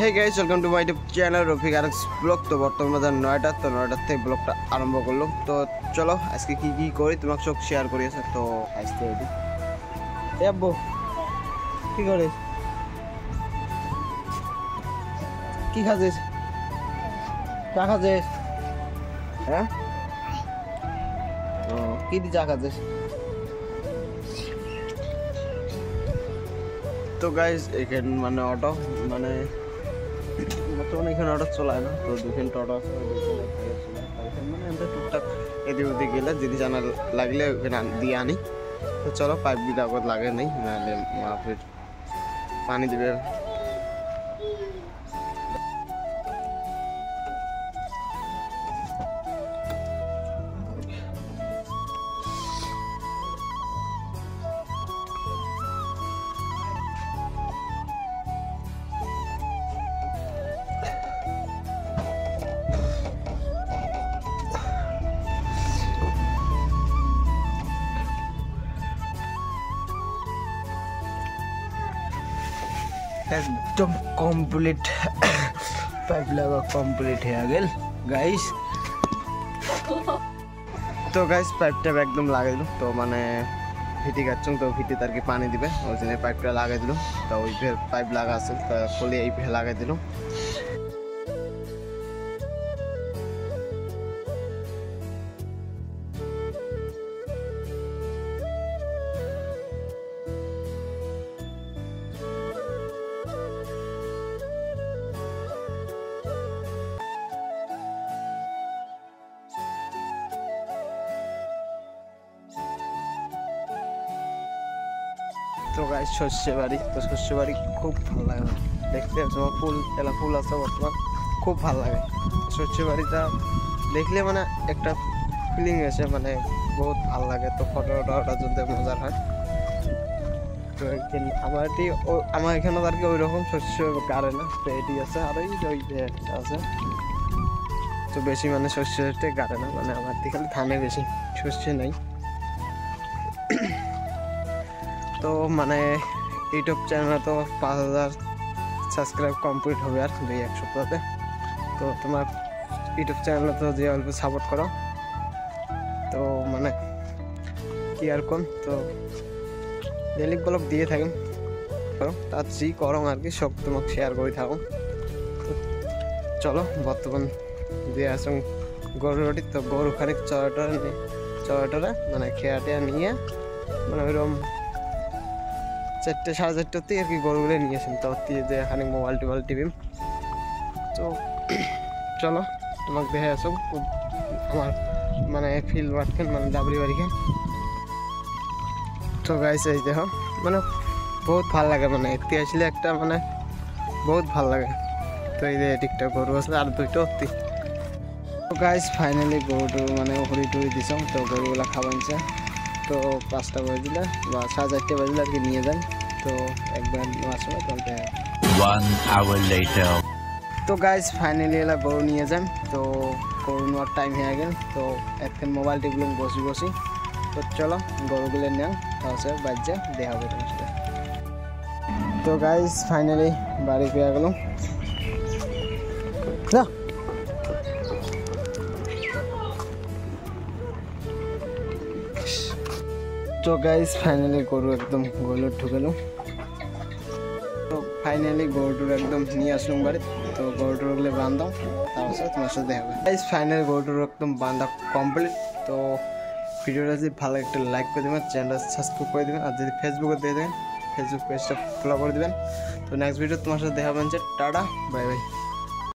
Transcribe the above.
Hey guys welcome to my YouTube channel Rafiq RX blog. তো বর্তমানে 9টা থেকে ব্লগটা আরম্ভ করলাম। তো চলো আজকে কি কি করি তোমাকে সব শেয়ার করি আছে। তো আজকে এটি এ আব্বু কি করিস, কি খাচ্ছিস, চা খাচ্ছিস? হ্যাঁ ও কি দি চা খাচ্ছিস? তো গাইস এখানে মানে অটো মানে বর্তমানে এখানে অটো চলায় না, তো দুখান টোটো আছে মানে আমরা টুকটাক এদিক ওদিক গেলে যদি জানা লাগলে ওখানে দিয়ে আনি। তো চলো পাইপ দিতে আগত লাগে নেই, নাহলে ফির পানি দেবে। एकदम कम्प्लीट पाइप लगा कम्प्लीट है गेल गाइस। तो गाइस पाइपटा एकदम लागाई दिल। तो माने फिटी काटछुं तो फिटी तार की पानी दिबे ओই জন্য পাইপটা লাগাই দিল। তো ওই ফের পাইপ লাগা আছে তো খুলে এই ফের লাগাই দিল। তো গাইস শস্য বাড়ি, তো শস্য বাড়ি খুব ভালো লাগে দেখতে। ফুল এলা ফুল আছে বর্তমান, খুব ভালো লাগে শস্য বাড়িটা দেখলে, মানে একটা ফিলিং আছে, মানে বহুত ভালো লাগে। তো ফটো টটা তুলতে মজার হয়। তো আমার এখানে আর কি ওই রকম শস্য গাড়ে না, তো এটি আছে আর ওই আছে। তো বেশি মানে শস্যতে গাড়ে না, মানে আমার দিকে খালি ধানে বেশি, শস্য নাই। তো মানে ইউটিউব চ্যানেলে তো 5000 সাবস্ক্রাইব কমপ্লিট হবে আর 2-1 সপ্তাহে। তো তোমার ইউটিউব চ্যানেলে তো যে অল্প সাপোর্ট করো, তো মানে কি আর কোন, তো ডেইলি ব্লগ দিয়ে থাকুন তার জি করো আর কি, সব তোমাকে শেয়ার করে থাকুন। তো চলো বর্তমান দিয়ে আসুন গরু রুটি। তো গরু খানিক চড়াটা মানে খেয়াটা নিয়ে মানে ওইরকম 4টে 4:30 আর কি গরুগুলো নিয়েছেন। তো যে এখানে মোবাইল টিভিম। তো চলো তোমাকে দেখে আসুন আমার মানে ফিল্ড মাঠখান মানে ডাবরি বাড়িখান। তো গাইস এই দেখো মানে বহুত ভাল লাগে, মানে এতে আসলে একটা মানে বহুত ভাল লাগে। তো এই যে ঠিকটা গরু আসলে আর 2টো অতি। তো গাইস ফাইনালি গরুটো মানে হরি টুরি দিছ। তো গরুগুলা খাওয়াইছে। তো 5টা বাজে দিলে বা 4:30 বাজলে আর কি নিয়ে যান। তো একবার নেওয়ার সময় চলতে 1 hour later। তো গাইস ফাইনালি এলা গরু নিয়ে যান। তো গরু নেওয়ার টাইম হয়ে গেল। তো এখন মোবাইল টিপলাম বসি। তো চলো গরুগুলো নেও, তাহলে বাচ্চা দেখা হবে তোমার সাথে। তো গাইস ফাইনালি বাড়ি পেয়ে গেল। তো গাইস ফাইনালি গরু একদম গোলর ঢুকালো। তো ফাইনালি গরুটার একদম নিয়ে আসলাম বাড়ি। তো গরুটার ওগুলো বান্ধাও, তারপর তোমার সাথে দেখা হবে। গাইস ফাইনালি গরুটার একদম বান্ধা কমপ্লিট। তো ভিডিওটা যদি ভালো একটা লাইক করে দেবেন, চ্যানেলটা সাবস্ক্রাইব করে দেবেন, আর যদি ফেসবুকে দিয়ে দেবেন ফেসবুক পেজটা ফলো করে দেবেন। তো নেক্সট ভিডিও তোমার সাথে দেখা হবে। Tata bye bye.